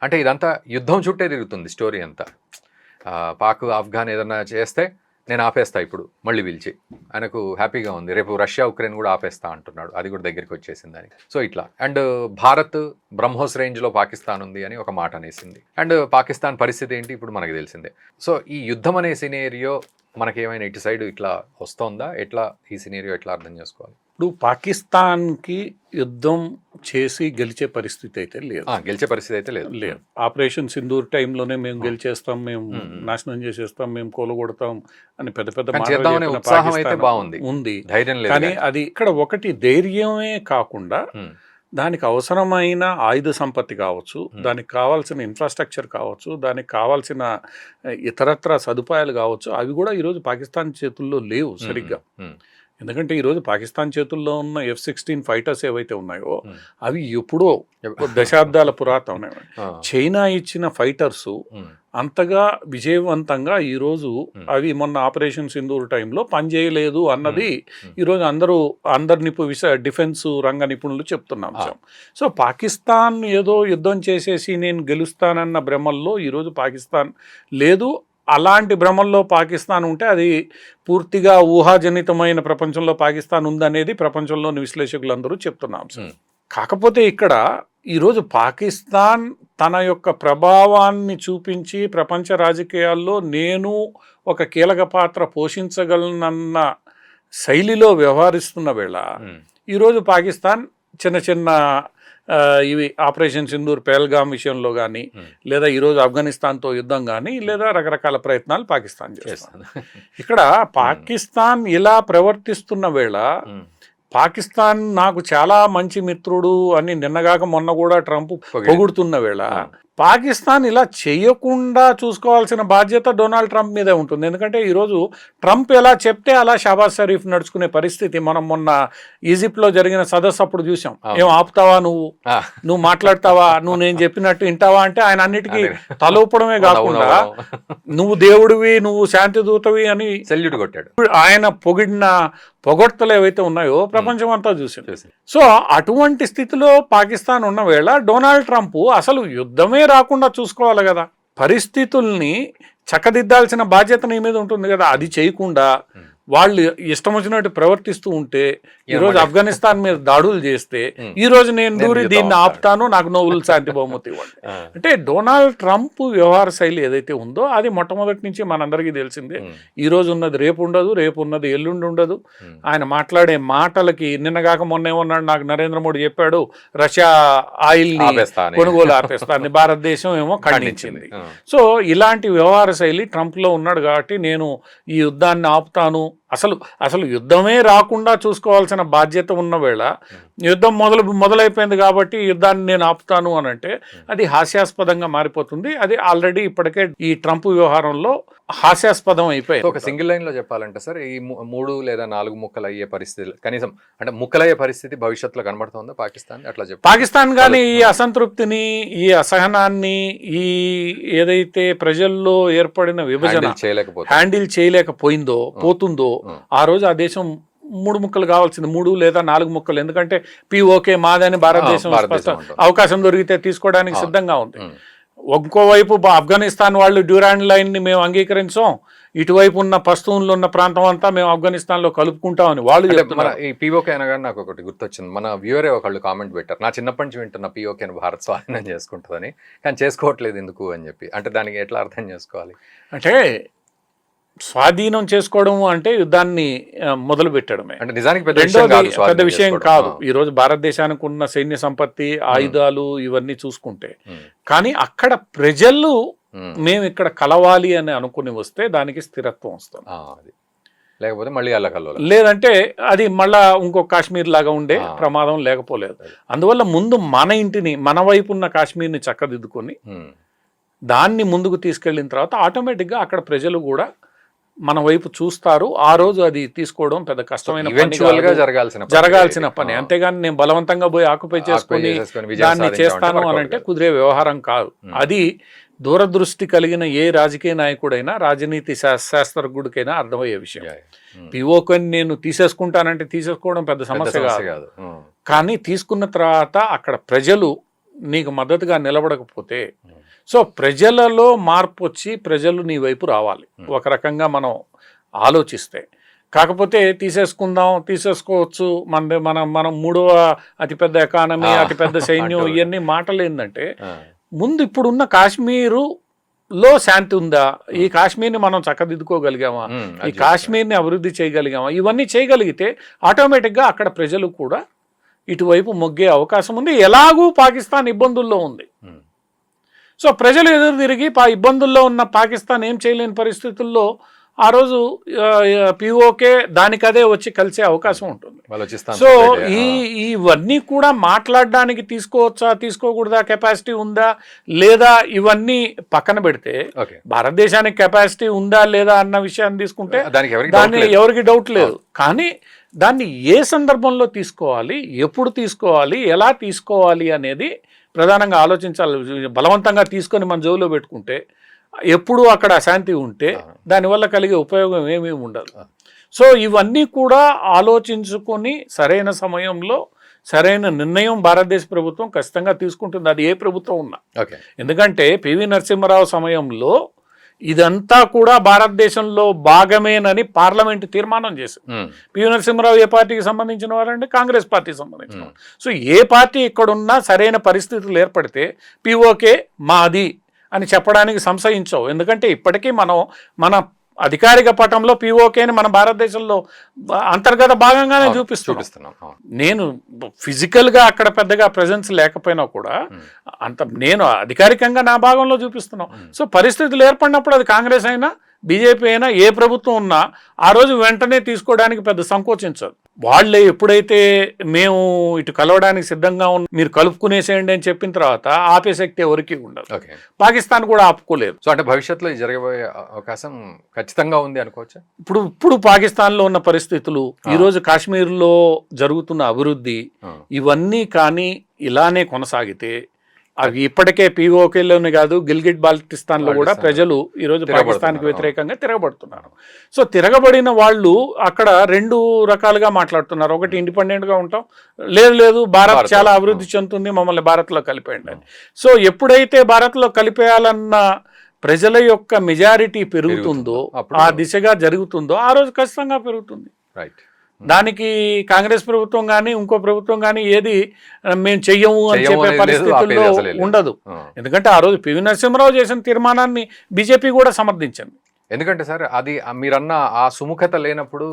అంటే ఇదంతా యుద్ధం చుట్టే తిరుగుతుంది స్టోరీ అంతా. పాక్ ఆఫ్ఘాన్ ఏదన్నా చేస్తే నేను ఆపేస్తా ఇప్పుడు మళ్ళీ పిలిచి, ఆయనకు హ్యాపీగా ఉంది. రేపు రష్యా ఉక్రెయిన్ కూడా ఆపేస్తా అంటున్నాడు, అది కూడా దగ్గరికి వచ్చేసిందని. సో ఇట్లా. అండ్ భారత్ బ్రహ్మోస్ రేంజ్లో పాకిస్తాన్ ఉంది అని ఒక మాట అనేసింది. అండ్ పాకిస్తాన్ పరిస్థితి ఏంటి ఇప్పుడు మనకు తెలిసిందే. సో ఈ యుద్ధం అనే సినేరియో మనకేమైనా ఇటు సైడ్ ఇట్లా వస్తుందా? ఎట్లా ఈ సినేరియో ఎట్లా అర్థం చేసుకోవాలి? ఇప్పుడు పాకిస్తాన్కి యుద్ధం చేసి గెలిచే పరిస్థితి అయితే లేదు. గెలిచే పరిస్థితి అయితే లేదు. ఆపరేషన్ సింధూర్ టైంలోనే మేము గెలిచేస్తాం, మేము నాశనం చేసేస్తాం, మేము కూలగొడతాం అని పెద్ద పెద్ద ఉత్సాహం అయితే బాగుంది, ఉంది. ధైర్యం లేదు. కానీ అది ఇక్కడ ఒకటి ధైర్యమే కాకుండా దానికి అవసరమైన ఆయుధ సంపత్తి కావచ్చు, దానికి కావాల్సిన ఇన్ఫ్రాస్ట్రక్చర్ కావచ్చు, దానికి కావాల్సిన ఇతరత్ర సదుపాయాలు కావచ్చు, అవి కూడా ఈరోజు పాకిస్తాన్ చేతుల్లో లేవు సరిగ్గా. ఎందుకంటే ఈరోజు పాకిస్తాన్ చేతుల్లో ఉన్న F-16 ఫైటర్స్ ఏవైతే ఉన్నాయో అవి ఎప్పుడో దశాబ్దాల పురాతన. చైనా ఇచ్చిన ఫైటర్స్ అంతగా విజయవంతంగా ఈరోజు అవి మొన్న ఆపరేషన్ సింధూర్ టైంలో పనిచేయలేదు అన్నది ఈరోజు అందరిని డిఫెన్స్ రంగ నిపుణులు చెప్తున్న అంశం. సో పాకిస్తాన్ ఏదో యుద్ధం చేసేసి నేను గెలుస్తానన్న భ్రమల్లో ఈరోజు పాకిస్తాన్ లేదు. అలాంటి భ్రమల్లో పాకిస్తాన్ ఉంటే అది పూర్తిగా ఊహాజనితమైన ప్రపంచంలో పాకిస్తాన్ ఉందనేది ప్రపంచంలోని విశ్లేషకులందరూ చెప్తున్న అంశం. కాకపోతే ఇక్కడ ఈరోజు పాకిస్తాన్ తన యొక్క ప్రభావాన్ని చూపించి ప్రపంచ రాజకీయాల్లో నేను ఒక కీలక పాత్ర పోషించగలనన్న శైలిలో వ్యవహరిస్తున్న వేళ ఈరోజు పాకిస్తాన్ చిన్న చిన్న ఇవి ఆపరేషన్ సింధూర్ పెహల్గాం విషయంలో కానీ, లేదా ఈరోజు ఆఫ్ఘనిస్తాన్తో యుద్ధం కానీ, లేదా రకరకాల ప్రయత్నాలు పాకిస్తాన్ చేస్తుంది. ఇక్కడ పాకిస్తాన్ ఇలా ప్రవర్తిస్తున్న వేళ పాకిస్తాన్ నాకు చాలా మంచి మిత్రుడు అని నిన్నగాక మొన్న కూడా ట్రంప్ పొగుడుతున్న వేళ పాకిస్తాన్ ఇలా చేయకుండా చూసుకోవాల్సిన బాధ్యత డొనాల్డ్ ట్రంప్ మీదే ఉంటుంది. ఎందుకంటే ఈరోజు ట్రంప్ ఎలా చెప్తే అలా షాబాజ్ షరీఫ్ నడుచుకునే పరిస్థితి మనం మొన్న ఈజిప్ట్లో జరిగిన సదస్సు అప్పుడు చూసాం. ఏం ఆపుతావా, నువ్వు మాట్లాడతావా, నువ్వు నేను చెప్పినట్టు వింటావా అంటే ఆయన అన్నిటికీ తలూపడమే కాకుండా నువ్వు దేవుడివి, నువ్వు శాంతి దూతవి అని సెల్యూట్ కొట్టాడు. ఆయన పొగిడిన పొగడ్తలు ఏవైతే ఉన్నాయో ప్రపంచం అంతా చూసింది. సో అటువంటి స్థితిలో పాకిస్తాన్ ఉన్న వేళ డొనాల్డ్ ట్రంప్ అసలు యుద్ధమే రాకుండా చూసుకోవాలి కదా, పరిస్థితుల్ని చక్కదిద్దాల్సిన బాధ్యత నీ మీద ఉంటుంది కదా. అది చేయకుండా వాళ్ళు ఇష్టం వచ్చినట్టు ప్రవర్తిస్తూ ఉంటే ఈరోజు ఆఫ్ఘనిస్తాన్ మీద దాడులు చేస్తే ఈరోజు నేను దూరి దీన్ని ఆపుతాను, నాకు నోబెల్ శాంతి బహుమతి ఇవ్వండి అంటే డొనాల్డ్ ట్రంప్ వ్యవహార శైలి ఏదైతే ఉందో అది మొట్టమొదటి నుంచి మనందరికీ తెలిసిందే. ఈరోజు ఉన్నది రేపు ఉండదు, రేపు ఉన్నది ఎల్లుండి ఉండదు. ఆయన మాట్లాడే మాటలకి నిన్నగాక మొన్న ఏమన్నాడు, నాకు నరేంద్ర మోడీ చెప్పాడు రష్యా ఆయిల్ కొనుగోలు ఆపేస్తాన్ని, భారతదేశం ఏమో ఖండించింది. సో ఇలాంటి వ్యవహార శైలి ట్రంప్లో ఉన్నాడు కాబట్టి నేను ఈ యుద్ధాన్ని ఆపుతాను, అసలు యుద్ధమే రాకుండా చూసుకోవాల్సిన బాధ్యత ఉన్న వేళ యుద్ధం మొదలైపోయింది కాబట్టి యుద్ధాన్ని నేను ఆపుతాను అని అంటే అది హాస్యాస్పదంగా మారిపోతుంది. అది ఆల్రెడీ ఇప్పటికే ఈ ట్రంప్ వ్యవహారంలో హాస్యాస్పదం అయిపోయింది. ఒక సింగిల్ లైన్ లో చెప్పాలంటే సార్, ఈ 3 లేదా 4 ముక్కలు అయ్యే పరిస్థితి, కనీసం అంటే ముక్కలయ్యే పరిస్థితి భవిష్యత్తులో కనబడుతుందా పాకిస్తాన్? అట్లా చెప్పి పాకిస్తాన్ కానీ ఈ అసంతృప్తిని, ఈ అసహనాన్ని, ఈ ఏదైతే ప్రజల్లో ఏర్పడిన విభజన హ్యాండిల్ చేయలేకపోయిందో పోతుందో ఆ రోజు ఆ దేశం 3 ముక్కలు కావాల్సింది, 3 లేదా 4 ముక్కలు. ఎందుకంటే POK మాదని భారతదేశం అవకాశం దొరికితే తీసుకోవడానికి సిద్ధంగా ఉంది. ఇంకోవైపు ఆఫ్ఘనిస్తాన్ వాళ్ళు డ్యూరాండ్ లైన్ని మేము అంగీకరించాం, ఇటువైపు ఉన్న పస్తూన్లు ఉన్న ప్రాంతం అంతా మేము ఆఫ్ఘనిస్తాన్లో కలుపుకుంటామని వాళ్ళు చెప్తున్నారు. ఈ POK అనగానే నాకు ఒకటి గుర్తొచ్చింది, మన వ్యూవరే ఒకళ్ళు కామెంట్ పెట్టారు, నా చిన్నప్పటి నుంచి వింటున్న POKని భారత్ స్వాధీనం చేసుకుంటుందని, కానీ చేసుకోవట్లేదు ఎందుకు అని చెప్పి. అంటే దానికి ఎట్లా అర్థం చేసుకోవాలి? అంటే స్వాధీనం చేసుకోవడం అంటే యుద్ధాన్ని మొదలు పెట్టడమే, అంటే నిజానికి పెద్ద విషయం కాదు. ఈరోజు భారతదేశానికి ఉన్న సైన్య సంపత్తి, ఆయుధాలు ఇవన్నీ చూసుకుంటే, కానీ అక్కడ ప్రజలు మేము ఇక్కడ కలవాలి అని అనుకుని వస్తే దానికి స్థిరత్వం వస్తుంది. లేకపోతే మళ్ళీ లేదంటే అది మళ్ళా ఇంకో కాశ్మీర్ లాగా ఉండే ప్రమాదం లేకపోలేదు. అందువల్ల ముందు మన ఇంటిని, మన వైపు ఉన్న కాశ్మీర్ని చక్కదిద్దుకొని దాన్ని ముందుకు తీసుకెళ్ళిన తర్వాత ఆటోమేటిక్గా అక్కడ ప్రజలు కూడా మన వైపు చూస్తారు. ఆ రోజు అది తీసుకోవడం పెద్ద కష్టమైన జరగాల్సిన పని. అంతేగాని నేను బలవంతంగా పోయి ఆక్యుపై చేసుకుని దాన్ని చేస్తాను అని అంటే కుదిరే వ్యవహారం కాదు. అది దూరదృష్టి కలిగిన ఏ రాజకీయ నాయకుడైనా, రాజనీతి శాస్త్రజ్ఞుడికైనా అర్థమయ్యే విషయం. POKని నేను తీసేసుకుంటానంటే తీసేసుకోవడం పెద్ద సమస్య కాదు, కానీ తీసుకున్న తర్వాత అక్కడ ప్రజలు నీకు మద్దతుగా నిలబడకపోతే సో ప్రజలలో మార్పు వచ్చి ప్రజలు నీ వైపు రావాలి ఒక రకంగా మనం ఆలోచిస్తే. కాకపోతే తీసేసుకోవచ్చు మనం మూడవ అతిపెద్ద ఎకానమీ, అతిపెద్ద సైన్యం, ఇవన్నీ మాటలు ఏంటంటే ముందు ఇప్పుడున్న కాశ్మీరులో శాంతి ఉందా, ఈ కాశ్మీర్ని మనం చక్కదిద్దుకోగలిగామా, ఈ కాశ్మీర్ని అభివృద్ధి చేయగలిగామా, ఇవన్నీ చేయగలిగితే ఆటోమేటిక్గా అక్కడ ప్రజలు కూడా ఇటువైపు మొగ్గే అవకాశం ఉంది. ఎలాగూ పాకిస్తాన్ ఇబ్బందుల్లో ఉంది. సో ప్రజలు ఎదురు తిరిగి ఇబ్బందుల్లో ఉన్న పాకిస్తాన్ ఏం చేయలేని పరిస్థితుల్లో ఆ రోజు పిఓకే దానికదే వచ్చి కలిసే అవకాశం ఉంటుంది. సో ఇవన్నీ కూడా మాట్లాడడానికి తీసుకోవచ్చా తీసుకోకూడదా, కెపాసిటీ ఉందా లేదా, ఇవన్నీ పక్కన పెడితే భారతదేశానికి కెపాసిటీ ఉందా లేదా అన్న విషయాన్ని తీసుకుంటే దాన్ని ఎవరికి డౌట్ లేదు. కానీ దాన్ని ఏ సందర్భంలో తీసుకోవాలి, ఎప్పుడు తీసుకోవాలి, ఎలా తీసుకోవాలి అనేది ప్రధానంగా ఆలోచించాలి. బలవంతంగా తీసుకొని మన జోబులో పెట్టుకుంటే ఎప్పుడు అక్కడ అశాంతి ఉంటే దానివల్ల కలిగే ఉపయోగం ఏమీ ఉండదు. సో ఇవన్నీ కూడా ఆలోచించుకొని సరైన సమయంలో సరైన నిర్ణయం భారతదేశ ప్రభుత్వం ఖచ్చితంగా తీసుకుంటుంది, అది ఏ ప్రభుత్వం ఉన్నా. ఎందుకంటే పివి నరసింహారావు సమయంలో ఇదంతా కూడా భారతదేశంలో భాగమేనని పార్లమెంట్ తీర్మానం చేసింది. పివి నరసింహారావు ఏ పార్టీకి సంబంధించిన వారండి? కాంగ్రెస్ పార్టీకి సంబంధించిన వారు. సో ఏ పార్టీ ఇక్కడున్నా సరైన పరిస్థితులు ఏర్పడితే పిఓకే మాది అని చెప్పడానికి సంశయించవు. ఎందుకంటే ఇప్పటికీ మన అధికారిక పటంలో పిఓకేని మన భారతదేశంలో అంతర్గత భాగంగానే చూపిస్తున్నాం. నేను ఫిజికల్గా అక్కడ పెద్దగా ప్రెజెన్స్ లేకపోయినా కూడా నేను అధికారికంగా నా భాగంలో చూపిస్తున్నాం. సో పరిస్థితులు ఏర్పడినప్పుడు అది కాంగ్రెస్ అయినా బీజేపీ అయినా ఏ ప్రభుత్వం ఉన్నా ఆ రోజు వెంటనే తీసుకోవడానికి పెద్ద సంకోచించదు. వాళ్ళే ఎప్పుడైతే మేము ఇటు కలవడానికి సిద్ధంగా ఉన్న మీరు కలుపుకునేసేయండి అని చెప్పిన తర్వాత ఆపే శక్తి ఎవరికి ఉండదు. పాకిస్తాన్ కూడా ఆపుకోలేదు. సో అంటే భవిష్యత్తులో జరగబోయే అవకాశం ఖచ్చితంగా ఉంది అనుకోవచ్చు. ఇప్పుడు పాకిస్తాన్లో ఉన్న పరిస్థితులు, ఈరోజు కాశ్మీర్లో జరుగుతున్న అభివృద్ధి, ఇవన్నీ కానీ ఇలానే కొనసాగితే అవి ఇప్పటికే పిఓకేలోనే కాదు గిల్గిట్ బాల్టిస్తాన్లో కూడా ప్రజలు ఈరోజు పాకిస్తాన్కి వ్యతిరేకంగా తిరగబడుతున్నారు. సో తిరగబడిన వాళ్ళు అక్కడ రెండు రకాలుగా మాట్లాడుతున్నారు. ఒకటి ఇండిపెండెంట్గా ఉంటాం, లేదు భారత్ చాలా అభివృద్ధి చెందుతుంది, మమ్మల్ని భారత్లో కలిపేయండి అని. సో ఎప్పుడైతే భారత్లో కలిపేయాలన్న ప్రజల యొక్క మెజారిటీ పెరుగుతుందో, ఆ దిశగా జరుగుతుందో ఆ రోజు ఖచ్చితంగా పెరుగుతుంది. దానికి కాంగ్రెస్ ప్రభుత్వం కానీ ఇంకో ప్రభుత్వం కానీ ఏది మేము చెయ్యము అని చెప్పే పరిస్థితుల్లో ఉండదు. ఎందుకంటే ఆ రోజు పివి నరసింహారావు చేసిన తీర్మానాన్ని బీజేపీ కూడా సమర్థించింది. ఎందుకంటే సార్ అది మీరన్న ఆ సుముఖత లేనప్పుడు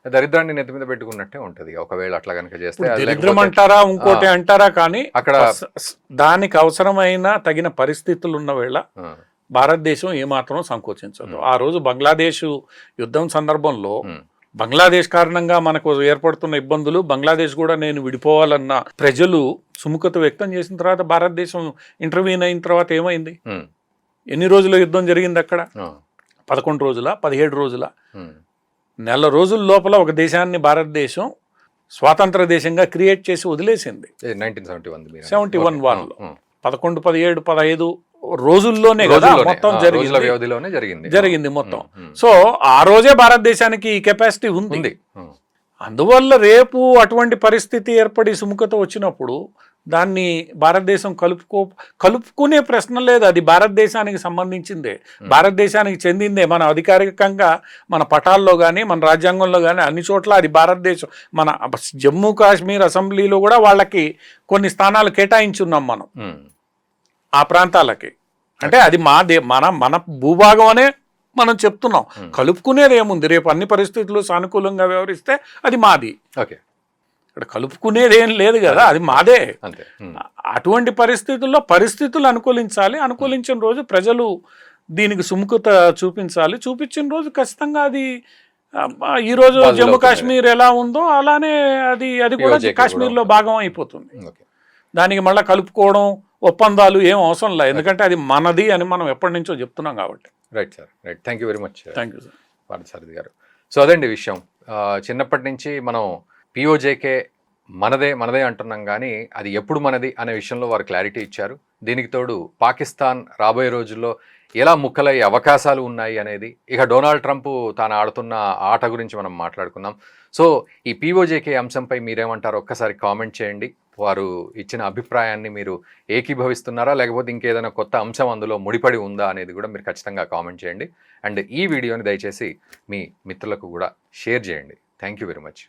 దరిద్రాన్ని నెత్తి మీద పెట్టుకున్నట్టే ఉంటది. ఒకవేళ అట్లా కనుక చేస్తే దరిద్రం అంటారా ఇంకోటి అంటారా, కానీ అక్కడ దానికి అవసరమైన తగిన పరిస్థితులు ఉన్న వేళ భారతదేశం ఏమాత్రం సంకోచించదు. ఆ రోజు బంగ్లాదేశ్ యుద్ధం సందర్భంలో బంగ్లాదేశ్ కారణంగా మనకు ఏర్పడుతున్న ఇబ్బందులు, బంగ్లాదేశ్ కూడా నేను విడిపోవాలన్న ప్రజలు సుముఖత వ్యక్తం చేసిన తర్వాత భారతదేశం ఇంటర్వ్యూన్ అయిన తర్వాత ఏమైంది? ఎన్ని రోజుల యుద్ధం జరిగింది అక్కడ? 11 రోజుల 17 రోజుల నెల రోజుల లోపల ఒక దేశాన్ని భారతదేశం స్వాతంత్ర దేశంగా క్రియేట్ చేసి వదిలేసింది. 1971 వాళ్ళలో 11, 17, 15 రోజుల్లోనే కదా మొత్తం జరిగింది మొత్తం. సో ఆ రోజే భారతదేశానికి ఈ కెపాసిటీ ఉంది. అందువల్ల రేపు అటువంటి పరిస్థితి ఏర్పడి సుముఖత వచ్చినప్పుడు దాన్ని భారతదేశం కలుపుకునే ప్రశ్న లేదు. అది భారతదేశానికి సంబంధించిందే, భారతదేశానికి చెందిందే. మన అధికారికంగా మన పటాల్లో కానీ మన రాజ్యాంగంలో కానీ అన్ని చోట్ల అది భారతదేశం. మన జమ్మూ కాశ్మీర్ అసెంబ్లీలో కూడా వాళ్ళకి కొన్ని స్థానాలు కేటాయించున్నాం మనం ఆ ప్రాంతాలకి. అంటే అది మన భూభాగం అనే మనం చెప్తున్నాం. కలుపుకునేది ఏముంది? రేపు అన్ని పరిస్థితులు సానుకూలంగా వ్యవహరిస్తే అది మాది. ఇక్కడ కలుపుకునేది ఏం లేదు కదా, అది మాదే. అటువంటి పరిస్థితుల్లో పరిస్థితులు అనుకూలించాలి. అనుకూలించిన రోజు ప్రజలు దీనికి సుముఖత చూపించాలి. చూపించిన రోజు ఖచ్చితంగా అది ఈరోజు జమ్మూ కాశ్మీర్ ఎలా ఉందో అలానే అది కూడా కాశ్మీర్లో భాగం అయిపోతుంది. దానికి మళ్ళీ కలుపుకోవడం ఒప్పందాలు ఏం అవసరం లేదు, ఎందుకంటే అది మనది అని మనం ఎప్పటి నుంచో చెప్తున్నాం కాబట్టి. Right sir, right. Thank you very much. Thank you sir. Parthasarathy గారు. సో అదండి విషయం. చిన్నప్పటి నుంచి మనం పిఓజేకే మనదే అంటున్నాం, కానీ అది ఎప్పుడు మనది అనే విషయంలో వారు క్లారిటీ ఇచ్చారు. దీనికి తోడు పాకిస్తాన్ రాబోయే రోజుల్లో ఎలా ముక్కలయ్యే అవకాశాలు ఉన్నాయి అనేది, ఇక డొనాల్డ్ ట్రంప్ తాను ఆడుతున్న ఆట గురించి మనం మాట్లాడుకున్నాం. సో ఈ పిఓజేకే అంశంపై మీరేమంటారో ఒక్కసారి కామెంట్ చేయండి. వారు ఇచ్చిన అభిప్రాయాన్ని మీరు ఏకీభవిస్తున్నారా, లేకపోతే ఇంకేదైనా కొత్త అంశం అందులో ముడిపడి ఉందా అనేది కూడా మీరు ఖచ్చితంగా కామెంట్ చేయండి. అండ్ ఈ వీడియోని దయచేసి మీ మిత్రులకు కూడా షేర్ చేయండి. Thank you very much.